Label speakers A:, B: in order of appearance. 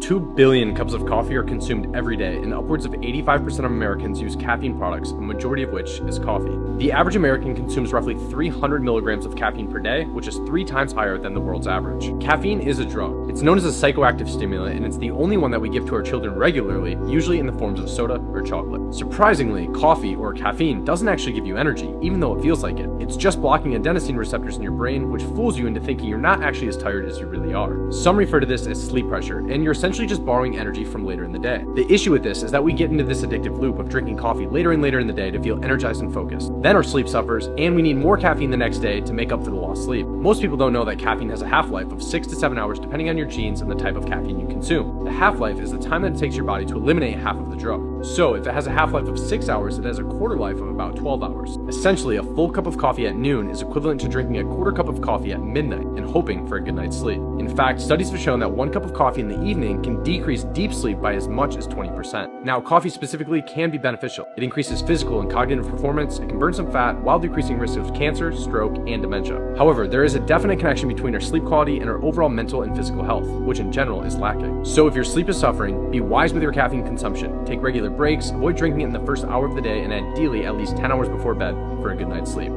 A: 2 billion cups of coffee are consumed every day, and upwards of 85% of Americans use caffeine products, a majority of which is coffee. The average American consumes roughly 300 milligrams of caffeine per day, which is 3 times higher than the world's average. Caffeine is a drug. It's known as a psychoactive stimulant, and it's the only one that we give to our children regularly, usually in the forms of soda or chocolate. Surprisingly, coffee or caffeine doesn't actually give you energy, even though it feels like it. It's just blocking adenosine receptors in your brain, which fools you into thinking you're not actually as tired as you really are. Some refer to this as sleep pressure, and you're essentially just borrowing energy from later in the day. The issue with this is that we get into this addictive loop of drinking coffee later and later in the day to feel energized and focused. Then our sleep suffers, and we need more caffeine the next day to make up for the lost sleep. Most people don't know that caffeine has a half-life of 6 to 7 hours depending on your genes and the type of caffeine you consume. The half-life is the time that it takes your body to eliminate half of the drug. So if it has a half-life of 6 hours, it has a quarter life of about 12 hours. Essentially, a full cup of coffee at noon is equivalent to drinking a quarter cup of coffee at midnight and hoping for a good night's sleep. In fact, studies have shown that 1 cup of coffee in the evening can decrease deep sleep by as much as 20%. Now, coffee specifically can be beneficial. It increases physical and cognitive performance, it can burn some fat while decreasing risk of cancer, stroke, and dementia. However, there is a definite connection between our sleep quality and our overall mental and physical health, which in general is lacking. So if your sleep is suffering, be wise with your caffeine consumption. Take regular breaks, avoid drinking it in the first hour of the day, and ideally at least 10 hours before bed for a good night's sleep.